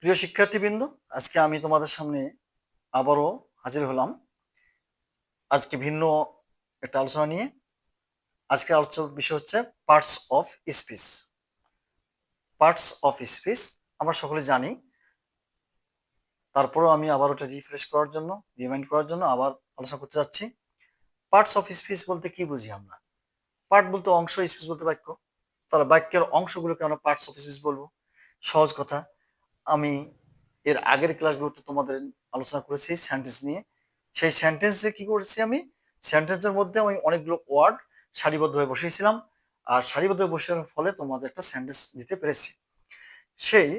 প্রিয় শিক্ষার্থীবৃন্দ, আজকে আমি তোমাদের সামনে আবারও হাজির হলাম। আজকে ভিন্ন একটা আলোচনা নিয়ে। আজকে আলোচনার বিষয় হচ্ছে parts of speech. Parts of speech আমরা সকলে জানি, তারপরেও আমি আবার ওটা রিমাইন্ড করার জন্য আবার আলোচনা করতে যাচ্ছি। পার্টস অফ স্পিচ বলতে কি বুঝি আমরা? পার্ট বলতে অংশ, স্পিচ বলতে বাক্য। তাহলে বাক্যের অংশগুলোকে আমরা পার্টস অফ স্পিচ বলবো। সহজ কথা। আমি এর আগের ক্লাসগুলোতে তোমাদের আলোচনা করেছি সেন্টেন্স নিয়ে। সেই সেন্টেন্সে কি করেছি, আমি সেন্টেন্সের মধ্যে আমি অনেকগুলো ওয়ার্ড সারিবদ্ধভাবে বসিয়েছিলাম, আর সারিবদ্ধভাবে বসানোর ফলে তোমাদের একটা সেন্টেন্স দিতে পেরেছি। সেই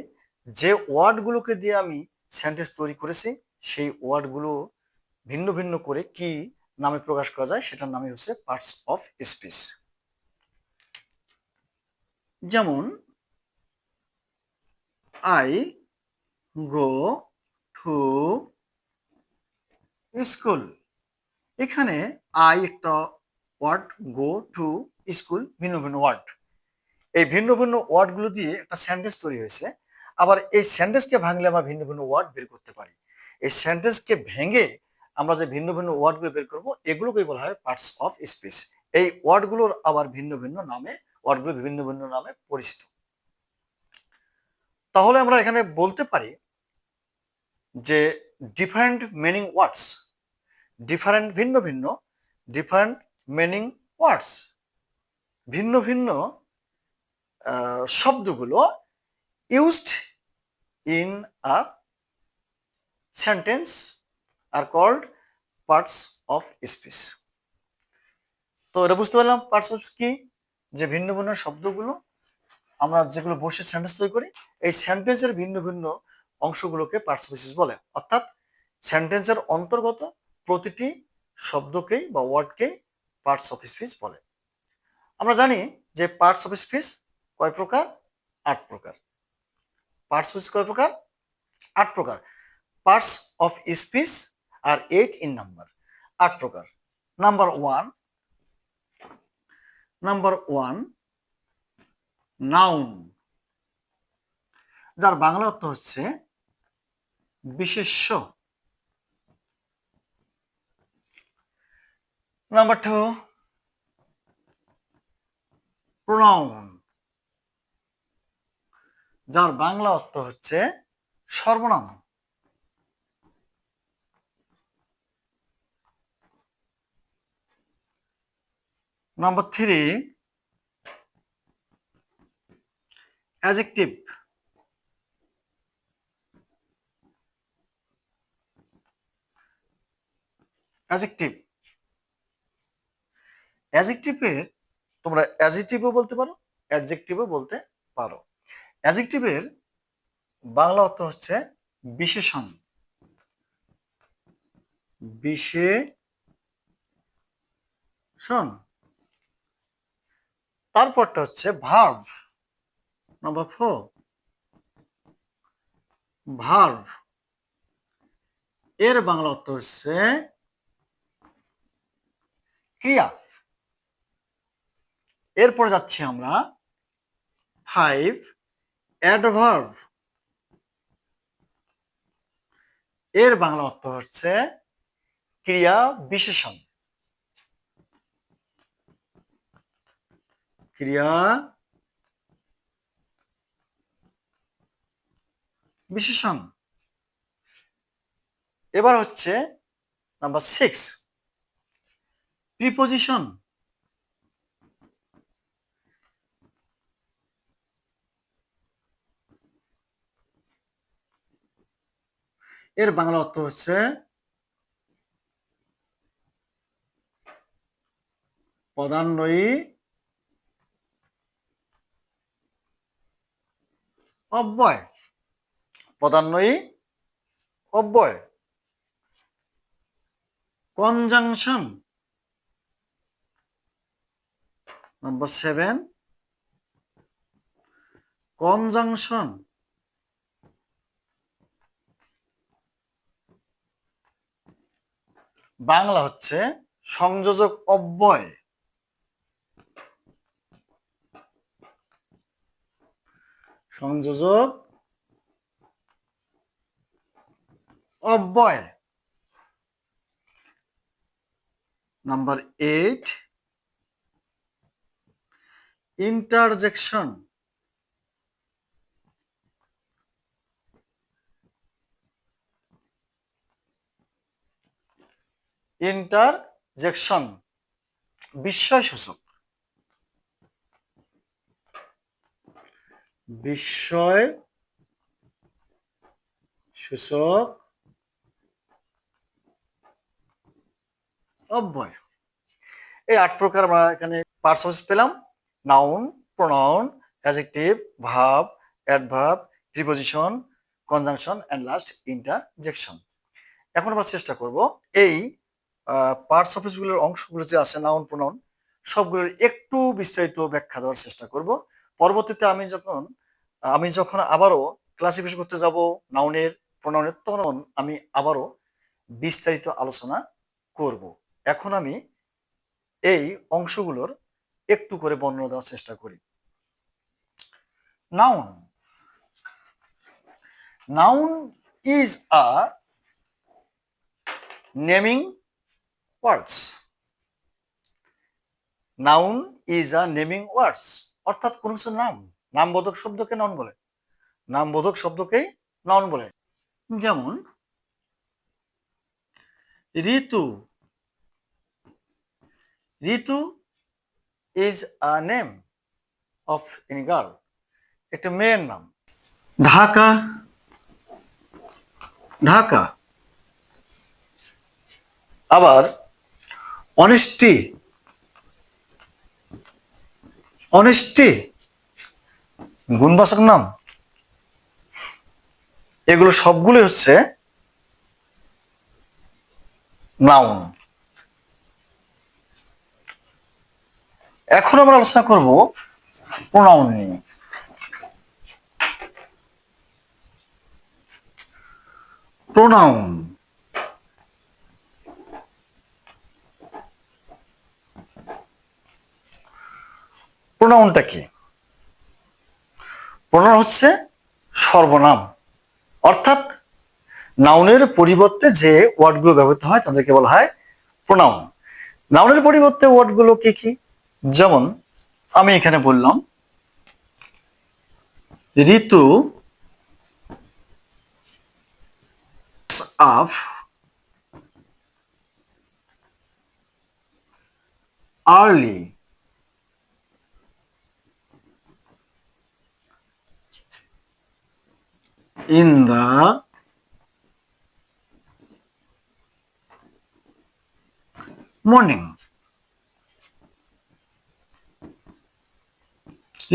যে ওয়ার্ডগুলোকে দিয়ে আমি সেন্টেন্স তৈরি করেছি, সেই ওয়ার্ডগুলো ভিন্ন ভিন্ন করে কি নামে প্রকাশ করা যায়, সেটার নামই হচ্ছে পার্টস অফ স্পিচ। যেমন আই গো টু স্কুল। এখানে আই একটা ওয়ার্ড, গো টু স্কুল ভিন্ন ভিন্ন ওয়ার্ড। এই ভিন্ন ভিন্ন ওয়ার্ডগুলো দিয়ে একটা সেন্টেন্স তৈরি হয়েছে। আবার এই সেন্টেন্সকে ভাঙলে আমরা ভিন্ন ভিন্ন ওয়ার্ড বের করতে পারি। এই সেন্টেন্সকে ভেঙে আমরা যে ভিন্ন ভিন্ন ওয়ার্ডগুলো বের করব, এগুলোকেই বলা হয় পার্টস অফ স্পিচ। এই ওয়ার্ডগুলোর আবার ভিন্ন ভিন্ন নামে, ওয়ার্ডগুলো বিভিন্ন ভিন্ন নামে পরিচিত। তাহলে আমরা এখানে বলতে পারি যে ডিফারেন্ট মিনিং ওয়ার্ডস, ডিফারেন্ট ভিন্ন ভিন্ন, ডিফারেন্ট মিনিং ওয়ার্ডস, ভিন্ন ভিন্ন শব্দগুলো used in a sentence are called parts of speech. তো এটা বুঝতে পারলাম পার্টস অফ কি, যে ভিন্ন ভিন্ন শব্দগুলো আমরা যেগুলো বসে সেন্টেন্স তৈরি করি, এই সেন্টেন্সের ভিন্ন ভিন্ন অংশগুলোকে পার্টস অফ স্পিচ বলে। অর্থাৎ সেন্টেন্সের অন্তর্গত প্রতিটি শব্দকেই বা ওয়ার্ডকেই পার্টস অফ স্পিচ বলে। আমরা জানি যে পার্টস অফ স্পিচ কয় প্রকার? 8 প্রকার। পার্টস অফ স্পিচ কয় প্রকার? 8 প্রকার। Parts of speech are 8 in number. 8 প্রকার। নাম্বার ওয়ান, নাউন, যার বাংলা অর্থ হচ্ছে বিশেষ্য। নাম্বার 2, প্রোনাউন, যার বাংলা অর্থ হচ্ছে সর্বনাম। Number 3, adjective, adjective. অ্যাডজেক্টিভের তোমরা অ্যাডজেক্টিভও বলতে পারো, অ্যাডজেক্টিভও বলতে পারো। অ্যাডজেক্টিভের বাংলা অর্থ হচ্ছে বিশেষণ, বিশেষণ। তারপরটা হচ্ছে ভার্ব। নাম্বার 4, ভার্ব, এর বাংলা অর্থ হচ্ছে ক্রিয়া। এরপর যাচ্ছি আমরা 5, অ্যাডভার্ব, এর বাংলা অর্থ হচ্ছে ক্রিয়া বিশেষণ, ক্রিয়া বিশেষণ। এবার হচ্ছে নাম্বার 6, প্রিপোজিশন, এর বাংলা অর্থ হচ্ছে পদান্বয়ী অব্যয়, পদান্বয়ী অব্যয়। কনজাংশন, নাম্বার 7, কনজাংশন, বাংলা হচ্ছে সংযোজক অব্যয়, সংযোজক অব্যয়। Number 8, interjection. ইন্টারজেকশন বিস্ময় সূচক। বিস্ময় সূচক অব্যয়। এই 8 প্রকার আমরা এখানে পার্টস অফ স্পিচ পেলাম। Noun, pronoun, adjective, verb, adverb, preposition, conjunction and last interjection. এখন আমরা চেষ্টা করব এই পার্টস অফ স্পিচগুলোর অংশগুলো যে আছে নাউন, প্রোনাউন সবগুলোর একটু বিস্তারিত ব্যাখ্যা দেওয়ার চেষ্টা করব। পরবর্তীতে আমি যখন আবারও ক্লাসিফিকেশন করতে যাব নাউনের, প্রোনাউনের, তখন আমি আবারও বিস্তারিত আলোচনা করব। এখন আমি এই অংশগুলোর একটু করে বর্ণনা দেওয়ার চেষ্টা করি। Noun. Noun is a naming words. Noun is a naming words, অর্থাৎ কোন কিছু নাম, নামবোধক শব্দকে নাউন বলে। নামবোধক শব্দকেই নাউন বলে। যেমন Ritu. Ritu is a name of any girl, একটা মেয়ের নাম। ঢাকা। ঢাকা। আবার অনেস্টি। অনেস্টি গুণবাচক নাম। এগুলো সবগুলো হচ্ছে নাউন। এখন আমরা আলোচনা করব প্রোনাউন নিয়ে। প্রোনাউন। প্রোনাউনটা কি? প্রোনাউন হচ্ছে সর্বনাম, অর্থাৎ নাউনের পরিবর্তে যে ওয়ার্ডগুলো ব্যবহৃত হয় তাদেরকে বলা হয় প্রোনাউন। নাউনের পরিবর্তে ওয়ার্ডগুলো কি কি? যেমন আমি এখানে বললাম Ritu of early in the morning.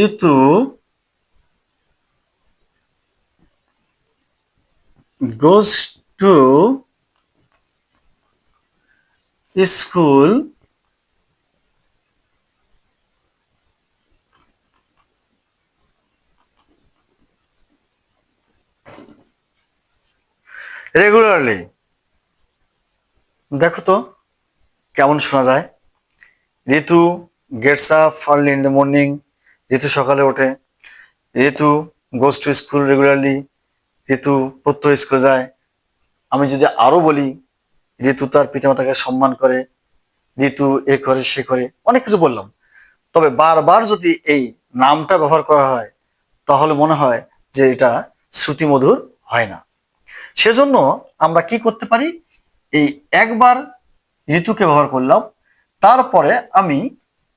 Ritu goes to school regularly. দেখো তো কেমন শোনা যায়। Ritu gets up early in the morning, Ritu সকালে ওঠে। Ritu goes to school regularly, Ritu প্রত্যহ স্কুলে যায়। আমি যদি আরো বলি ঋতু তার পিতামাতাকে সম্মান করে, ঋতু এ করে সে করে, অনেক কিছু বললাম। তবে বারবার যদি এই নামটা ব্যবহার করা হয় তাহলে মনে হয় যে এটা শ্রুতিমধুর হয় না। সেজন্য আমরা কি করতে পারি, এই একবার ঋতুকে ব্যবহার করলাম, তারপরে আমি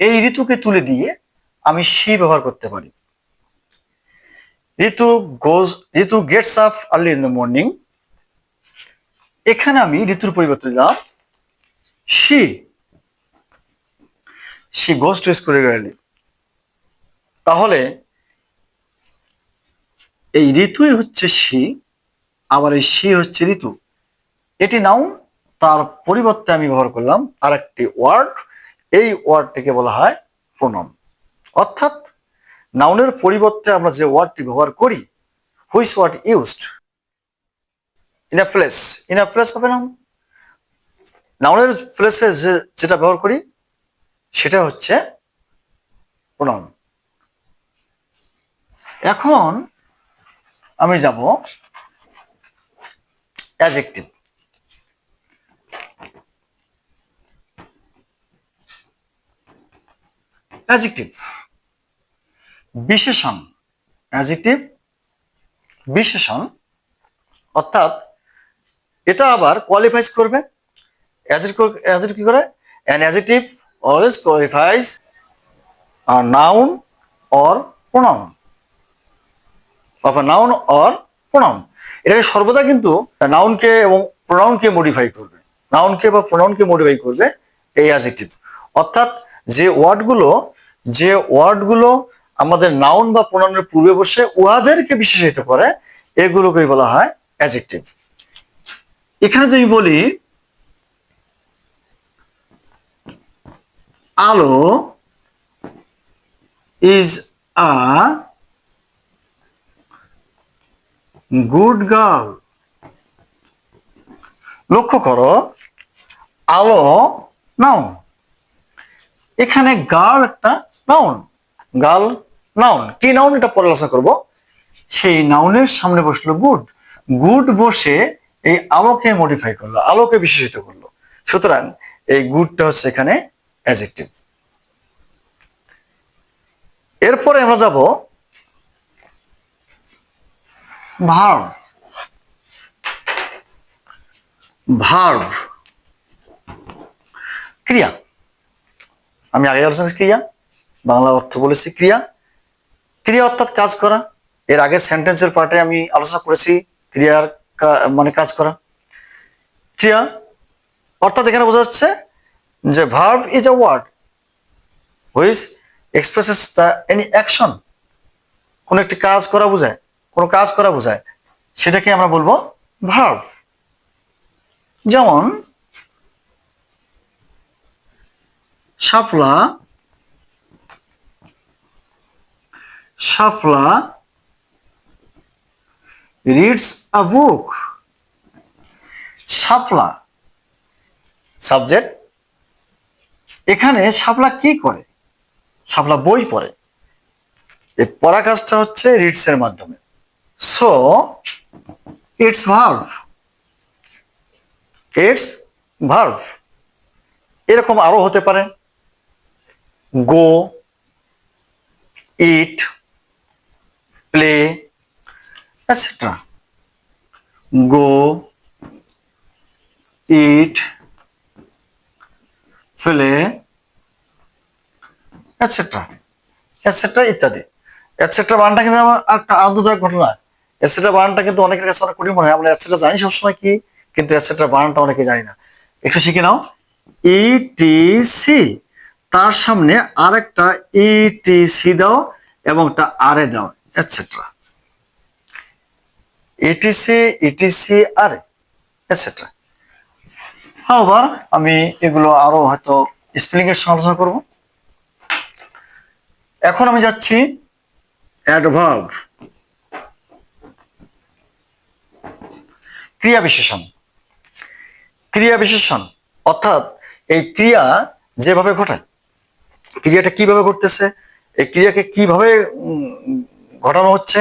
এই ঋতুকে তুলে দিয়ে আমি সি ব্যবহার করতে পারি। Ritu gets up early in the morning, এখানে আমি ঋতুর পরিবর্তে দিলাম she. She goes to school regularly. তাহলে এই ঋতুই হচ্ছে সি, আবার এই সি হচ্ছে ঋতু। এটি নাউন, তার পরিবর্তে আমি ব্যবহার করলাম আর একটি ওয়ার্ড, এই ওয়ার্ডটিকে বলা হয় প্রোনাউন। অর্থাৎ নাউনের পরিবর্তে আমরা যে ওয়ার্ডটি ব্যবহার করি, which word used in a place, in a place of a noun, নাউনের প্লেসে যেটা ব্যবহার করি সেটা হচ্ছে প্রোনাউন। এখন আমি যাব অ্যাডজেক্টিভ। অ্যাডজেক্টিভ বিশেষণ, অ্যাডজেক্টিভ বিশেষণ, অর্থাৎ এটা আবার কোয়ালিফাইজ করবে। অ্যাডজেক্টিভ কি করে? An adjective always qualifies a noun or pronoun of a noun or pronoun. এটাকে সর্বদা কিন্তু নাউনকে এবং প্রোনাউনকে মডিফাই করবে, নাউনকে বা প্রোনাউনকে মডিফাই করবে এই অ্যাডজেক্টিভ। অর্থাৎ যে ওয়ার্ডগুলো আমাদের নাউন বা প্রোনাউনের পূর্বে বসে উহাদেরকে বিশেষিত করে, এগুলোকেই বলা হয় অ্যাডজেক্টিভ। এখানে যদি বলি আলো ইজ আ গুড গার্ল, লক্ষ্য করো আলো নাউন, এখানে গার্ল একটা নাউন, গার্ল নাউন। কি নাউন এটা পরে আলোচনা করবো। সেই নাউনের সামনে বসলো গুড, গুড বসে এই আলোকে মডিফাই করলো, আলোকে বিশেষিত করলো। সুতরাং এই গুডটা হচ্ছে এখানে অ্যাডজেক্টিভ। এরপরে আমরা যাব ভার্ব। ভার্ব ক্রিয়া, আমি আগে আলোচনা করেছি ক্রিয়া, বাংলা অর্থ বলেছি ক্রিয়া। ক্রিয়া অর্থাৎ কাজ করা। এর আগের সেন্টেন্সের পার্টে আমি আলোচনা করেছি ক্রিয়ার মানে কাজ করা। ক্রিয়া অর্থাৎ এখানে বোঝা যাচ্ছে যে verb is a word which expresses the any action, কোন একটি কাজ করা বোঝায়, কোন কাজ করা বোঝায়, সেটাকে আমরা বলবো ভার্ব। যেমন শাপলা, শাপলা রিডস আ বুক। শাপলা সাবজেক্ট, এখানে শাপলা কি করে? শাপলা বই পড়ে। এই পড়া কাজটা হচ্ছে রিডস এর মাধ্যমে। So it's verb, it's verb. এরকম আরো হতে পারে গো, ইট, প্লে এটসেট্রা। গো, ইট, প্লে এটসেট্রা, এটসেট্রা ইত্যাদি। এটসেট্রা বানানটা কিন্তু আমার একটা আনন্দদায়ক ঘটনা। এটসেট্রা বানানটা কিন্তু অনেকের কাছে অনেক কঠিন মনে হয়। আমরা এটসেট্রা জানি সবসময় কি, কিন্তু এটসেট্রা বানানটা অনেকে জানি না। একটু শিখে নাও। ইটিসি, তার সামনে আরেকটা ইটিসি দাও এবং একটা আরে দাও, এটসেট্রা। ইটিসি, ইটিসি, আরে, এটসেট্রা। আবার আমি এগুলো আরো হয়তো স্পেলিং এর সমালোচনা করব। এখন আমি যাচ্ছি অ্যাডভার্ব, ক্রিয়া বিশেষণ। ক্রিয়া বিশেষণ অর্থাৎ এই ক্রিয়া যেভাবে ঘটায়, ক্রিয়াটা কিভাবে ঘটতেছে, এই ক্রিয়াকে কিভাবে ঘটানো হচ্ছে,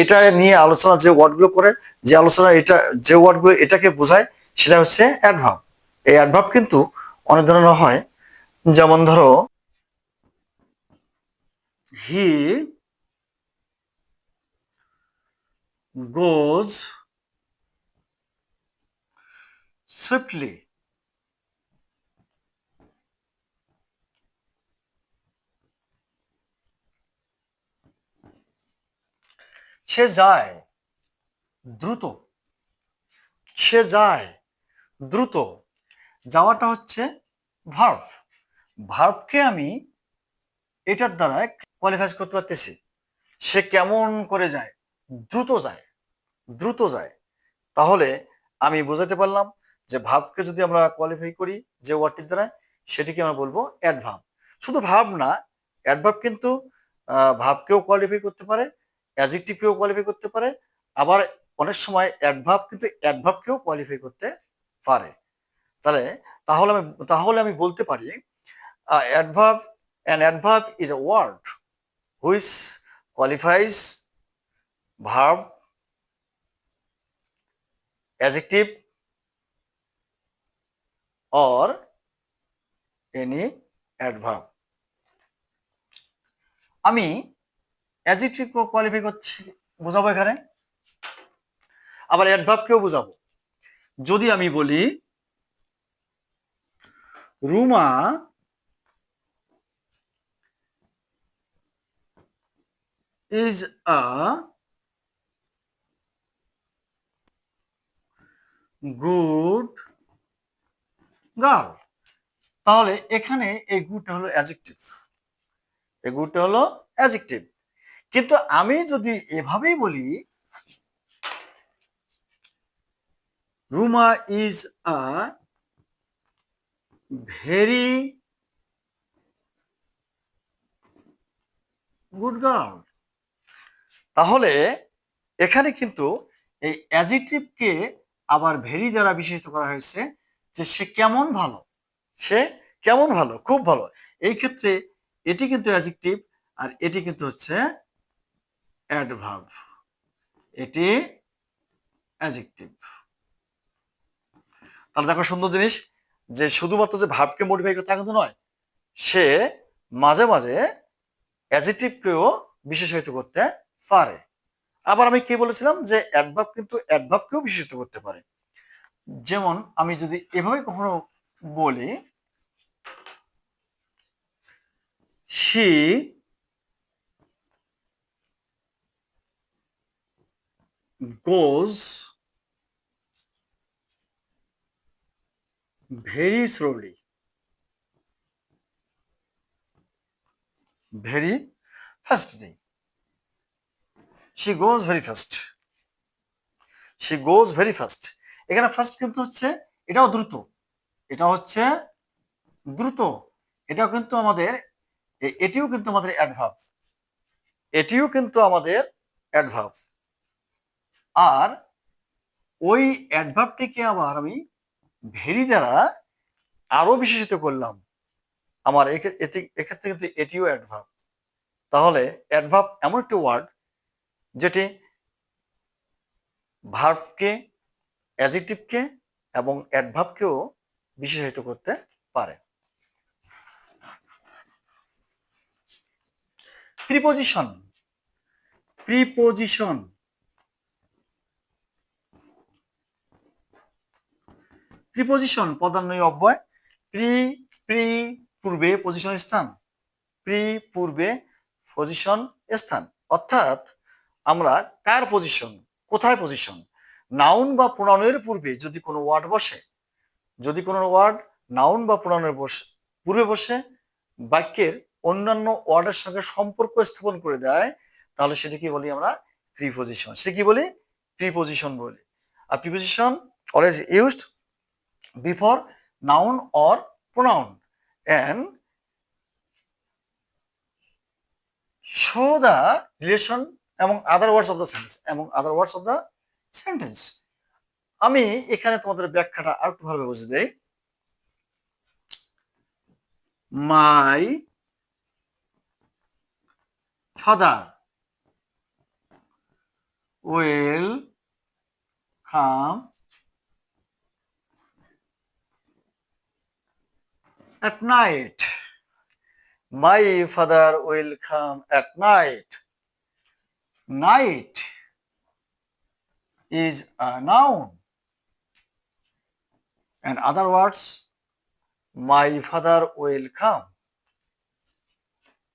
এটা নিয়ে আলোচনা যে ওয়ার্ডগুলো করে, যে আলোচনা এটা যে ওয়ার্ডগুলো এটাকে বোঝায়, সেটা হচ্ছে অ্যাডভার্ব। এই অ্যাডভার্ব কিন্তু অনেক ধরনের হয়। যেমন ধরো হি গোজ সুইফটলি, সে যায় দ্রুত, সে যায় দ্রুত। যাওয়াটা হচ্ছে ভার্ব। ভার্বকে আমি এটার দ্বারা কোয়ালিফাই করতে পারতেছি। সে কেমন করে যায়? দ্রুত যায়, দ্রুত যায়। তাহলে আমি বোঝাতে পারলাম যে ভার্বকে যদি আমরা কোয়ালিফাই করি যে ওয়ার্ডটির দ্বারা, সেটিকে আমরা বলবো অ্যাডভার্ব। শুধু ভার্ব না, অ্যাডভার্ব কিন্তু ভার্বকেও কোয়ালিফাই করতে পারে, অ্যাডজেক্টিভকেও কোয়ালিফাই করতে পারে, আবার অনেক সময় অ্যাডভার্ব কিন্তু অ্যাডভার্বকেও কোয়ালিফাই করতে পারে। তাহলে তাহলে আমি বলতে পারি adverb, an adverb is a word which qualifies verb adjective or any adverb. আমি অ্যাডজেক্টিভ কোয়ালিফাই করছি, বোঝাবো এখানে, আবার অ্যাডভার্বকেও বোঝাবো। যদি আমি বলি Ruma is a good girl, তাহলে এখানে এই গুডটা হলো অ্যাডজেক্টিভ, এই গুডটা হলো অ্যাডজেক্টিভ। কিন্তু আমি যদি এভাবেই বলি Ruma is a very good girl, তাহলে এখানে কিন্তু এই অ্যাডজেক্টিভকে আবার ভেরি দ্বারা বিশেষিত করা হয়েছে, যে সে কেমন ভালো, সে কেমন ভালো, খুব ভালো। এই ক্ষেত্রে এটি কিন্তু অ্যাডজেক্টিভ আর এটি কিন্তু হচ্ছে অ্যাডভার্ব, এটি অ্যাডজেক্টিভ। তাহলে দেখো সুন্দর জিনিস, যে শুধুমাত্র যে ভার্বকে মডিফাই করে তা কিন্তু নয়, সে মাঝে মাঝে অ্যাডজেক্টিভকেও বিশেষায়িত করতে পারে। আবার আমি কি বলেছিলাম যে অ্যাডভার্ব কিন্তু অ্যাডভার্বকেও বিশেষিত করতে পারে। যেমন আমি যদি এভাবে কখনো বলি she goes very slowly, very fastly, she goes very fast, she goes very fast। এখানে ফাস্ট কিন্তু হচ্ছে এটাও দ্রুত, এটা হচ্ছে দ্রুত, এটাও কিন্তু আমাদের এটিও কিন্তু আমাদের অ্যাডভার্ব, এটিও কিন্তু আমাদের অ্যাডভার্ব। আর ওই অ্যাডভার্বটিকে আবার আমি ভেরি দ্বারা আরো বিশেষিত করলাম, আমার এক্ষেত্রে কিন্তু এটিও অ্যাডভার্ব। তাহলে অ্যাডভার্ব এমন একটি ওয়ার্ড যেটি ভার্বকে, অ্যাডজেক্টিভকে এবং অ্যাডভার্বকেও বিশেষিত করতে পারে। প্রিপোজিশন, প্রিপোজিশন, প্রিপোজিশন পদান্বয়ী অব্যয়। প্রি, প্রি পূর্বে পজিশন স্থান, প্রি পূর্বে পজিশন স্থান, অর্থাৎ আমরা কার পজিশন, কোথায় পজিশন, নাউন বা প্রোনাউনের পূর্বে যদি কোনো ওয়ার্ড বসে, যদি কোনো ওয়ার্ড নাউন বা প্রোনাউনের পূর্বে বসে বাক্যের অন্যান্য ওয়ার্ডের সঙ্গে সম্পর্ক স্থাপন করে দেয়, তাহলে সেটা কি বলি আমরা, প্রিপোজিশন। সে কি বলি, প্রিপোজিশন বলি। আর preposition always used before noun or pronoun and show the relation among other words of the sentence, among other words of the sentence। আমি এখানে তোমাদের ব্যাখ্যাটা আর একটু ভালো বুঝে দেই। My father will come at night, my father will come at night, night is a noun, and other words my father will come,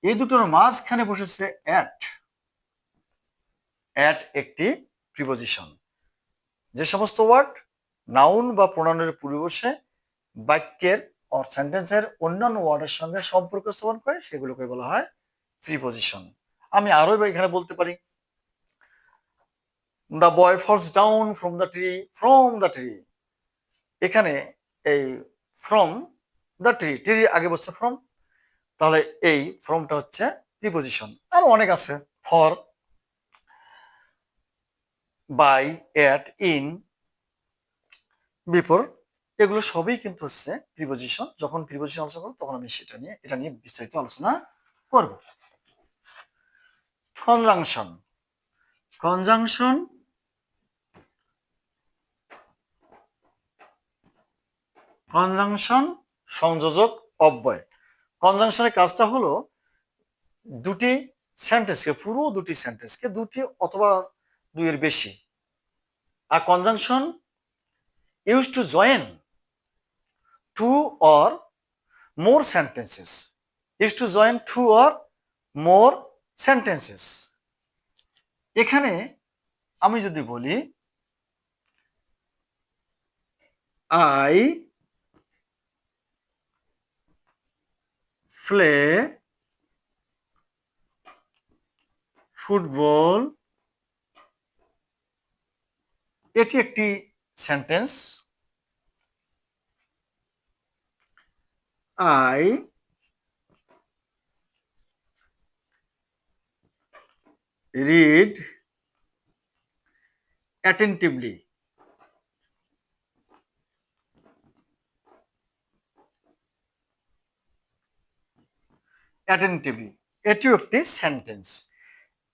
এই দুটোর মাঝখানে বসেছে at, at একটি প্রিপোজিশন। যে সমস্ত ওয়ার্ড নাউন বা প্রোনাউনের পূর্বে বসে বাক্যের অর সেন্টেন্সের অন্যান্য ওয়ার্ডের সঙ্গে সম্পর্ক স্থাপন করে সেগুলোকে বলা হয় প্রিপোজিশন। আমি আরো এখানে বলতে পারি the boy falls down from the tree, from the tree, এখানে এই ফ্রম দ্য ট্রি, ট্রির আগে বসছে ফ্রম, তাহলে এই ফ্রমটা হচ্ছে প্রিপোজিশন। আরো অনেক আছে, for, by, at, in, before, এগুলো সবই কিন্তু হচ্ছে প্রিপোজিশন। যখন প্রিপোজিশন আলোচনা করব তখন আমি এটা নিয়ে বিস্তারিত আলোচনা করব। কনজাংশন, কনজাংশন কনজাংশন সংযোজক অব্যয়। কনজাংশনের কাজটা হলো দুটি সেন্টেন্সকে, পুরো দুটি সেন্টেন্সকে, দুটি অথবা দুইয়ের বেশি। আর conjunction use to join two or more sentences, is to join two or more sentences। এখানে আমি যদি বলি I play ফুটবল, এটি একটি সেন্টেন্স। I read attentively, এটিও একটি সেন্টেন্স।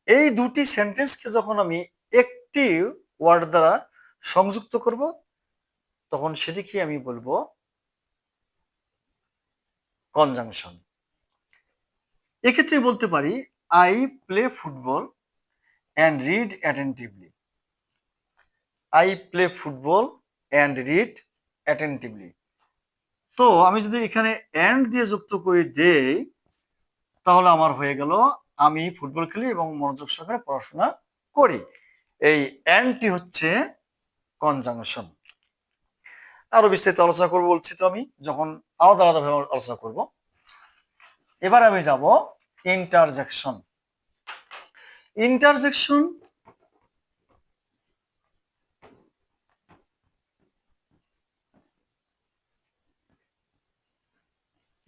এই দুটি সেন্টেন্সকে যখন আমি একটি ওয়ার্ড দ্বারা সংযুক্ত করব তখন সেটিকে আমি বলবো কনজাংশন। এক্ষেত্রে বলতে পারি I play football and read attentively. I play football and read attentively. তো আমি যদি এখানে অ্যান্ড দিয়ে যুক্ত করে দেই তাহলে আমার হয়ে গেল আমি ফুটবল খেলি এবং মনোযোগ সহকারে পড়াশোনা করি। এই অ্যান্ডটি হচ্ছে কনজাংশন। আরো বিস্তারিত আলোচনা করবো বলছি তো আমি যখন আলাদা আলাদাভাবে আলোচনা করব। এবার আমি যাব ইন্টারজেকশন। ইন্টারজেকশন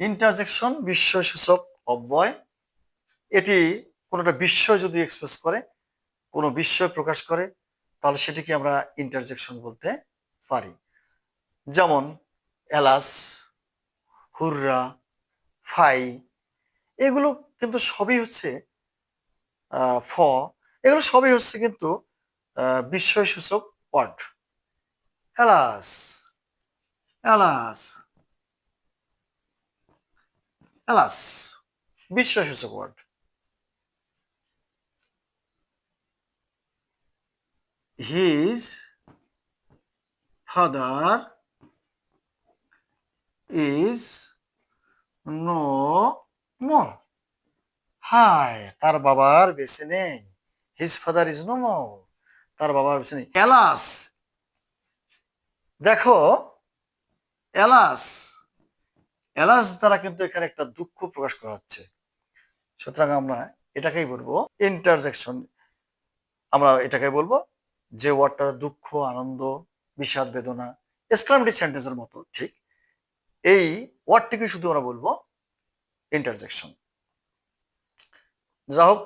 ইন্টারজেকশন বিস্ময়সূচক অব্যয়। এটি কোনোটা বিস্ময় যদি এক্সপ্রেস করে, কোনো বিস্ময় প্রকাশ করে, তাহলে সেটিকে আমরা ইন্টারজেকশন বলতে পারি। যেমন এলাস, হুররা, ফাই, এগুলো কিন্তু সবই হচ্ছে ফ, এগুলো সবই হচ্ছে কিন্তু বিস্ময়সূচক ওয়ার্ড। এলাস, এলাস, এলাস, বিস্ময়সূচক word. His father is no more. হাই, তার বাবার বেঁচে নেই। His father is no more, তার বাবার বেঁচে নেই। এলাস, দেখো এলাস, এলাস দ্বারা কিন্তু এখানে একটা দুঃখ প্রকাশ করা হচ্ছে। সুতরাং আমরা এটাকেই বলবো ইন্টারজেকশন। আমরা এটাকে বলবো যে ওয়ার্ডটা দুঃখ, আনন্দ, বিষাদ, বেদনা, এক্সক্লামেটরি সেন্টেন্সের মতো ঠিক এই ওয়ার্ডটিকে শুধু আমরা বলবো ইন্টারজেকশন। যা হোক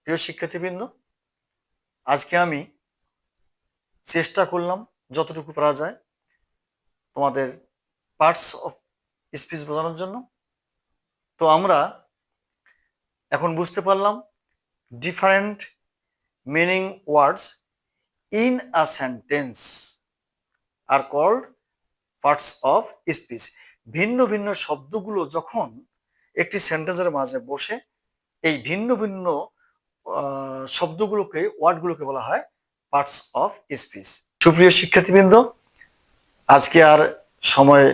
প্রিয় শিক্ষার্থীবৃন্দ, আজকে আমি চেষ্টা করলাম যতটুকু পারা যায় তোমাদের পার্টস অফ স্পিচ বোঝানোর জন্য। তো আমরা এখন বুঝতে পারলাম different meaning words in a sentence are called parts of speech. ভিন্ন ভিন্ন শব্দগুলো যখন একটি সেন্টেন্সের মাঝে বসে এই ভিন্ন ভিন্ন শব্দগুলোকে, ওয়ার্ডগুলোকে বলা হয় পার্টস অফ স্পিচ। সুপ্রিয় শিক্ষার্থীবৃন্দ, আজকে আর সময়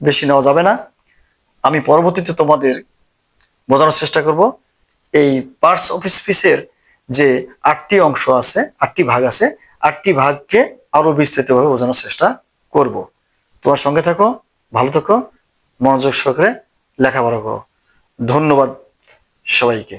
বেশি নেওয়া যাবে না। আমি পরবর্তীতে তোমাদের বোঝানোর চেষ্টা করব এই পার্টস অফ স্পিচের যে 8টি অংশ আছে, 8টি ভাগ আছে, 8টি ভাগকে আরো বিস্তারিতভাবে বোঝানোর চেষ্টা করব। তোমার সঙ্গে থাকো, ভালো থাকো, মনোযোগ সহকারে লেখাপড়া করো। ধন্যবাদ সবাইকে।